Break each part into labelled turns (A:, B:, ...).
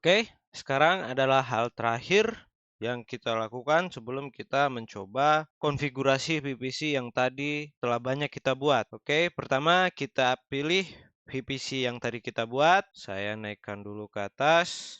A: Oke, sekarang adalah hal terakhir yang kita lakukan sebelum kita mencoba konfigurasi VPC yang tadi telah banyak kita buat. Oke, pertama kita pilih VPC yang tadi kita buat. Saya naikkan dulu ke atas.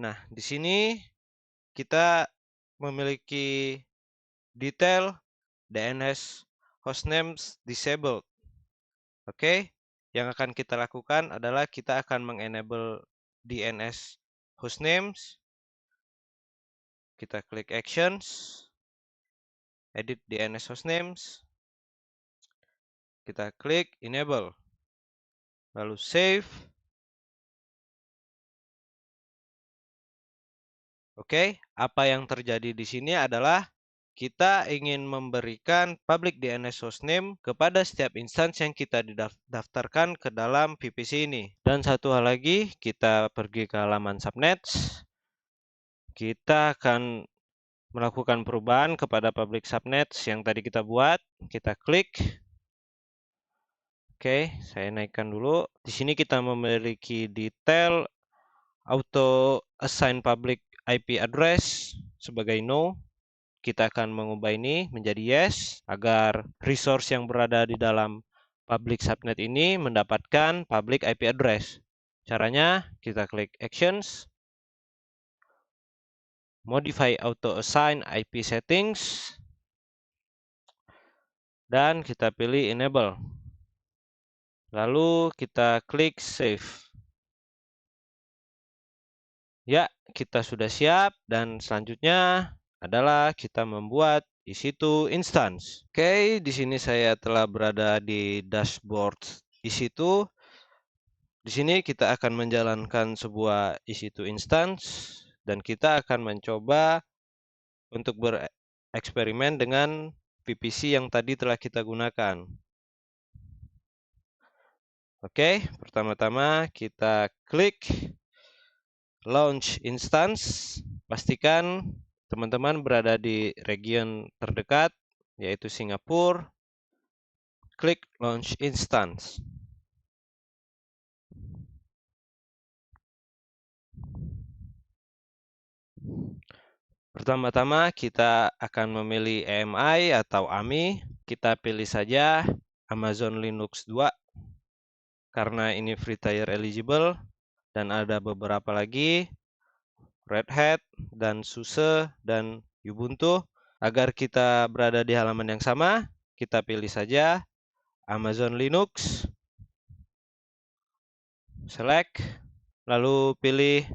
A: Nah, di sini kita memiliki detail DNS hostnames disabled. Oke, yang akan kita lakukan adalah kita akan mengenable DNS hostnames. Kita klik actions, edit DNS hostnames, kita klik enable, lalu save. Oke, apa yang terjadi di sini adalah kita ingin memberikan public DNS hostname kepada setiap instansi yang kita daftarkan ke dalam VPC ini. Dan satu hal lagi, kita pergi ke halaman subnets. Kita akan melakukan perubahan kepada public subnets yang tadi kita buat. Kita klik. Oke, saya naikkan dulu. Di sini kita memiliki detail auto assign public IP address sebagai no. Kita akan mengubah ini menjadi yes agar resource yang berada di dalam public subnet ini mendapatkan public IP address. Caranya kita klik actions, modify auto assign IP settings, dan kita pilih enable. Lalu kita klik save. Ya, kita sudah siap dan selanjutnya adalah kita membuat EC2 instance. Oke, di sini saya telah berada di dashboard EC2. Di sini kita akan menjalankan sebuah EC2 instance dan kita akan mencoba untuk bereksperimen dengan VPC yang tadi telah kita gunakan. Oke, pertama-tama kita klik launch instance. Pastikan teman-teman berada di region terdekat, yaitu Singapura. Klik launch instance. Pertama-tama kita akan memilih AMI atau AMI. Kita pilih saja Amazon Linux 2 karena ini free tier eligible, dan ada beberapa lagi Red Hat dan SUSE dan Ubuntu. Agar kita berada di halaman yang sama, kita pilih saja Amazon Linux, select, lalu pilih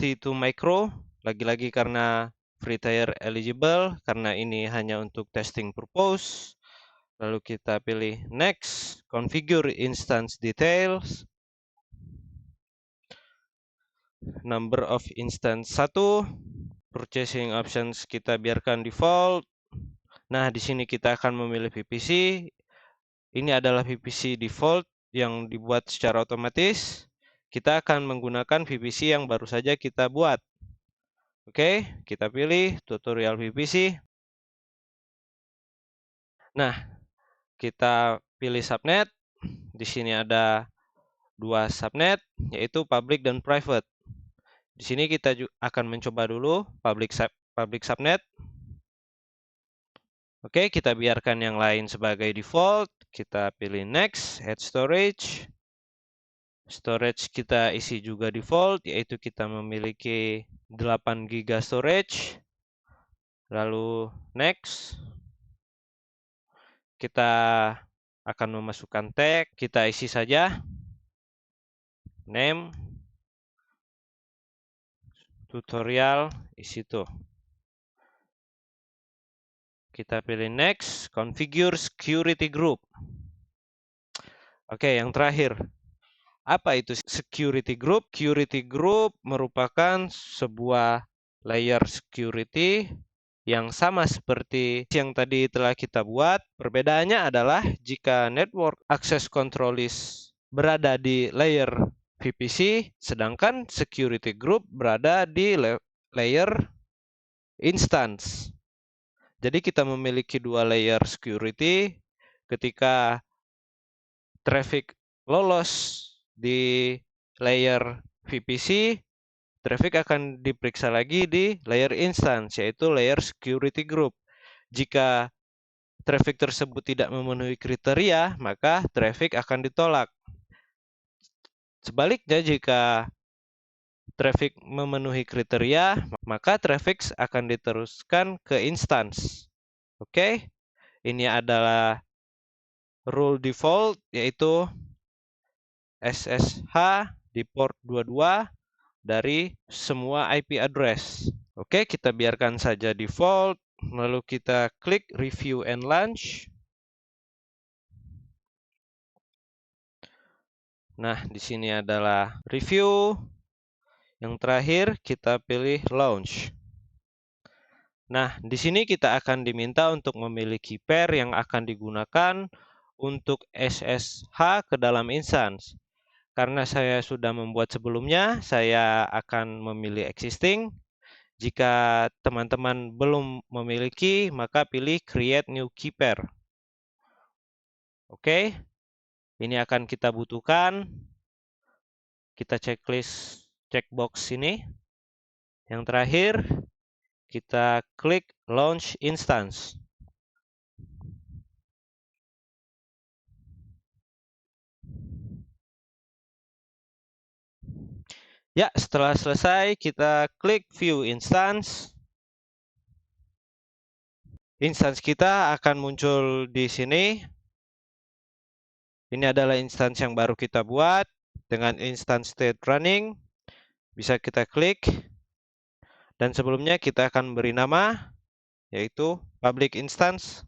A: T2 Micro, lagi-lagi karena free tier eligible, karena ini hanya untuk testing purpose. Lalu kita pilih next, configure instance details, number of instance 1, purchasing options kita biarkan default. Nah, di sini kita akan memilih VPC. Ini adalah VPC default yang dibuat secara otomatis. Kita akan menggunakan VPC yang baru saja kita buat. Oke, kita pilih tutorial VPC. Nah, kita pilih subnet. Di sini ada dua subnet, yaitu public dan private. Di sini kita akan mencoba dulu public subnet. Oke, kita biarkan yang lain sebagai default. Kita pilih next, add storage. Storage kita isi juga default, yaitu kita memiliki 8 GB storage. Lalu next. Kita akan memasukkan tag, kita isi saja name, tutorial, isi tuh. Kita pilih next, configure security group. Oke, yang terakhir. Apa itu security group? Security group merupakan sebuah layer security yang sama seperti yang tadi telah kita buat. Perbedaannya adalah jika network access control list berada di layer VPC, sedangkan security group berada di layer instance. Jadi kita memiliki dua layer security. Ketika traffic lolos di layer VPC, traffic akan diperiksa lagi di layer instance, yaitu layer security group. Jika traffic tersebut tidak memenuhi kriteria, maka traffic akan ditolak. Sebaliknya, jika traffic memenuhi kriteria, maka traffic akan diteruskan ke instance. Oke, ini adalah rule default, yaitu SSH di port 22 dari semua IP address. Oke, kita biarkan saja default, lalu kita klik review and launch. Nah, di sini adalah review. Yang terakhir kita pilih launch. Nah, di sini kita akan diminta untuk memiliki pair yang akan digunakan untuk SSH ke dalam instance. Karena saya sudah membuat sebelumnya, saya akan memilih existing. Jika teman-teman belum memiliki, maka pilih create new key pair. Oke, ini akan kita butuhkan. Kita checklist checkbox ini. Yang terakhir, kita klik launch instance. Ya, setelah selesai, kita klik view instance. Instance kita akan muncul di sini. Ini adalah instance yang baru kita buat dengan instance state running. Bisa kita klik. Dan sebelumnya kita akan beri nama, yaitu public instance.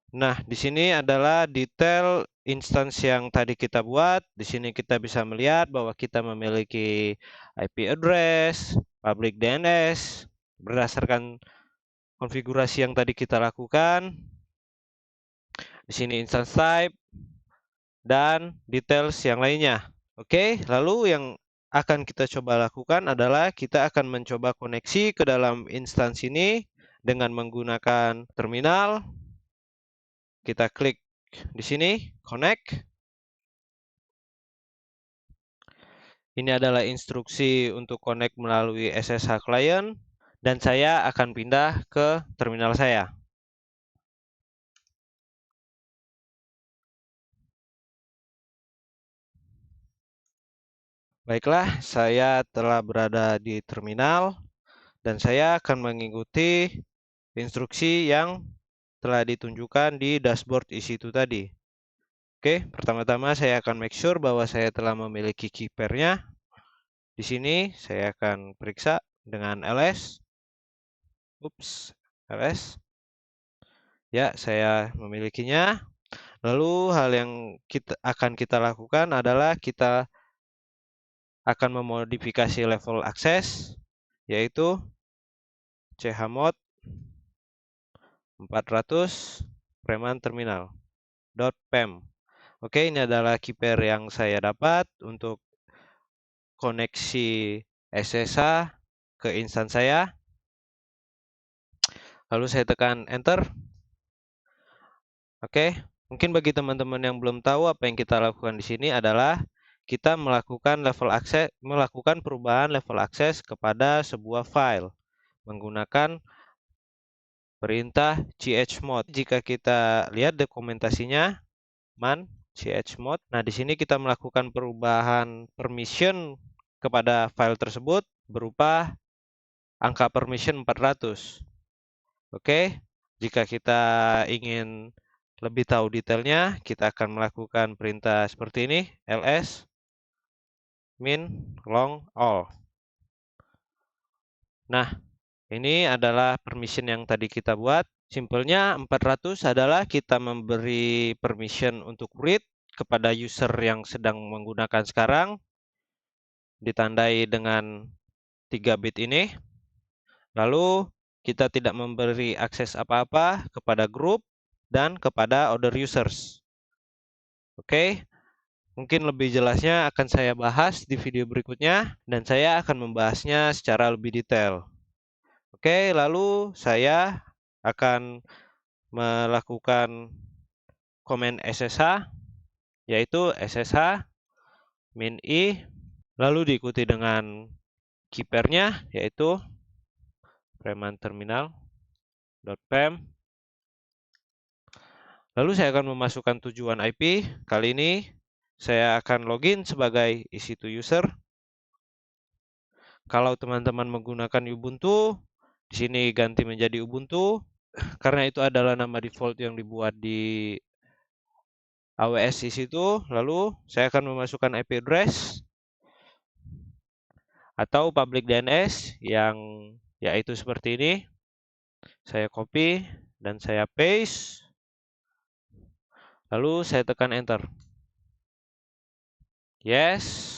A: Nah, di sini adalah detail instance yang tadi kita buat. Di sini kita bisa melihat bahwa kita memiliki IP address, public DNS, berdasarkan konfigurasi yang tadi kita lakukan. Di sini instance type, dan details yang lainnya. Oke, lalu yang akan kita coba lakukan adalah kita akan mencoba koneksi ke dalam instance ini dengan menggunakan terminal. Kita klik di sini, connect. Ini adalah instruksi untuk connect melalui SSH client, dan saya akan pindah ke terminal saya. Baiklah, saya telah berada di terminal, dan saya akan mengikuti instruksi yang telah ditunjukkan di dashboard EC2 tadi. Oke, pertama-tama saya akan make sure bahwa saya telah memiliki key pair-nya. Di sini saya akan periksa dengan ls. ls. Ya, saya memilikinya. Lalu hal yang akan kita lakukan adalah kita akan memodifikasi level akses, yaitu chmod 400 preman terminal .pem. Oke, ini adalah key pair yang saya dapat untuk koneksi SSH ke instance saya. Lalu saya tekan enter. Oke, mungkin bagi teman-teman yang belum tahu, apa yang kita lakukan di sini adalah kita melakukan perubahan level akses kepada sebuah file menggunakan perintah chmod. Jika kita lihat dokumentasinya, man chmod. Nah, di sini kita melakukan perubahan permission kepada file tersebut berupa angka permission 400. Oke, jika kita ingin lebih tahu detailnya, kita akan melakukan perintah seperti ini, ls min long all. Nah, ini adalah permission yang tadi kita buat. Simpelnya 400 adalah kita memberi permission untuk read kepada user yang sedang menggunakan sekarang, ditandai dengan 3 bit ini. Lalu kita tidak memberi akses apa-apa kepada grup dan kepada other users. Oke, mungkin lebih jelasnya akan saya bahas di video berikutnya, dan saya akan membahasnya secara lebih detail. Oke, lalu saya akan melakukan komen SSH, yaitu SSH min I, lalu diikuti dengan keypairnya, yaitu preman terminal.pem. Lalu saya akan memasukkan tujuan IP. Kali ini saya akan login sebagai EC2 user. Kalau teman-teman menggunakan Ubuntu, di sini ganti menjadi Ubuntu, karena itu adalah nama default yang dibuat di AWS EC2. Lalu saya akan memasukkan IP address atau public DNS yang yaitu seperti ini. Saya copy dan saya paste. Lalu saya tekan enter. Yes.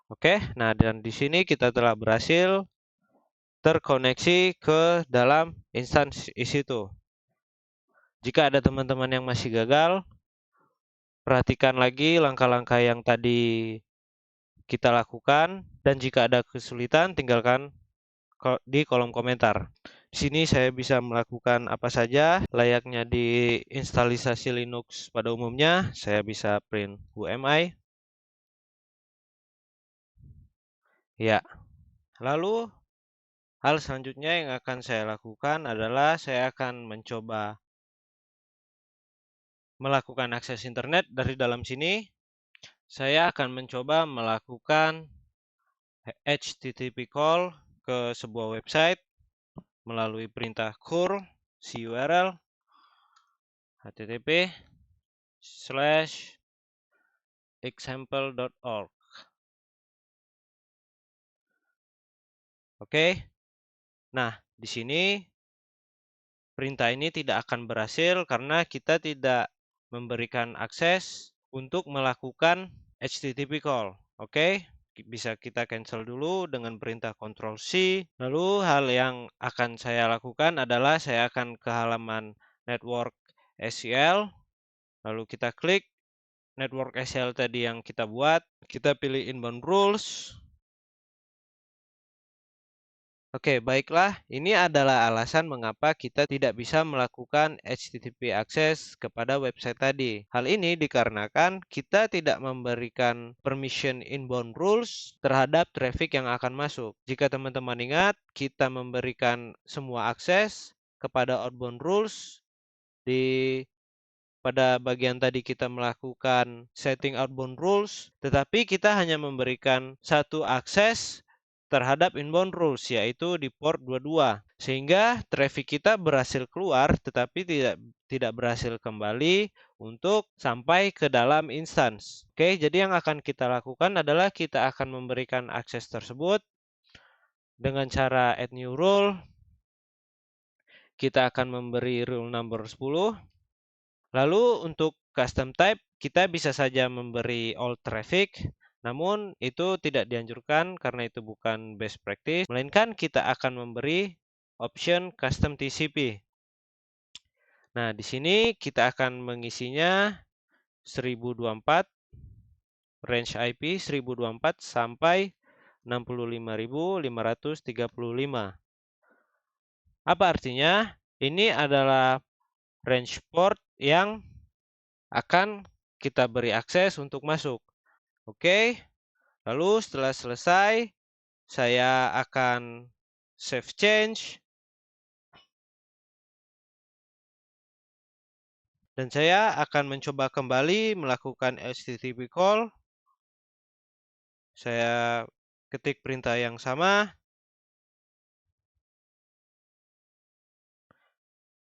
A: Oke, nah dan di sini kita telah berhasil terkoneksi ke dalam instansi EC2. Jika ada teman-teman yang masih gagal, perhatikan lagi langkah-langkah yang tadi kita lakukan, dan jika ada kesulitan, tinggalkan di kolom komentar. Di sini saya bisa melakukan apa saja layaknya di instalisasi Linux pada umumnya. Saya bisa print UMI. Ya, lalu hal selanjutnya yang akan saya lakukan adalah saya akan mencoba melakukan akses internet dari dalam sini. Saya akan mencoba melakukan HTTP call ke sebuah website melalui perintah curl curl http:/example.org. Oke. Nah, di sini perintah ini tidak akan berhasil karena kita tidak memberikan akses untuk melakukan HTTP call. Oke, bisa kita cancel dulu dengan perintah Ctrl+C. Lalu hal yang akan saya lakukan adalah saya akan ke halaman network SCL. Lalu kita klik network SCL tadi yang kita buat. Kita pilih inbound rules. Oke, baiklah. Ini adalah alasan mengapa kita tidak bisa melakukan HTTP akses kepada website tadi. Hal ini dikarenakan kita tidak memberikan permission inbound rules terhadap traffic yang akan masuk. Jika teman-teman ingat, kita memberikan semua akses kepada outbound rules pada bagian tadi kita melakukan setting outbound rules, tetapi kita hanya memberikan satu akses terhadap inbound rules, yaitu di port 22. Sehingga traffic kita berhasil keluar, tetapi tidak berhasil kembali untuk sampai ke dalam instance. Oke, jadi yang akan kita lakukan adalah kita akan memberikan akses tersebut dengan cara add new rule. Kita akan memberi rule number 10. Lalu untuk custom type, kita bisa saja memberi all traffic, namun itu tidak dianjurkan karena itu bukan best practice, melainkan kita akan memberi option custom TCP. Nah, di sini kita akan mengisinya 1024, range IP 1024 sampai 65.535. Apa artinya? Ini adalah range port yang akan kita beri akses untuk masuk. Oke, lalu setelah selesai, saya akan save change. Dan saya akan mencoba kembali melakukan HTTP call. Saya ketik perintah yang sama.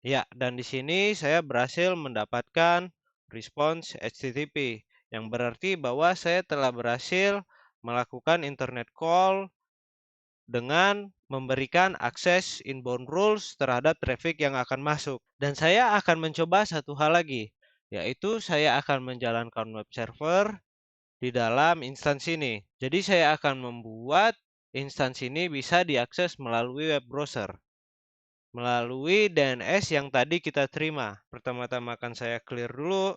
A: Ya, dan di sini saya berhasil mendapatkan response HTTP, yang berarti bahwa saya telah berhasil melakukan internet call dengan memberikan akses inbound rules terhadap traffic yang akan masuk. Dan saya akan mencoba satu hal lagi, yaitu saya akan menjalankan web server di dalam instansi ini. Jadi saya akan membuat instansi ini bisa diakses melalui web browser, melalui DNS yang tadi kita terima. Pertama-tama akan saya clear dulu.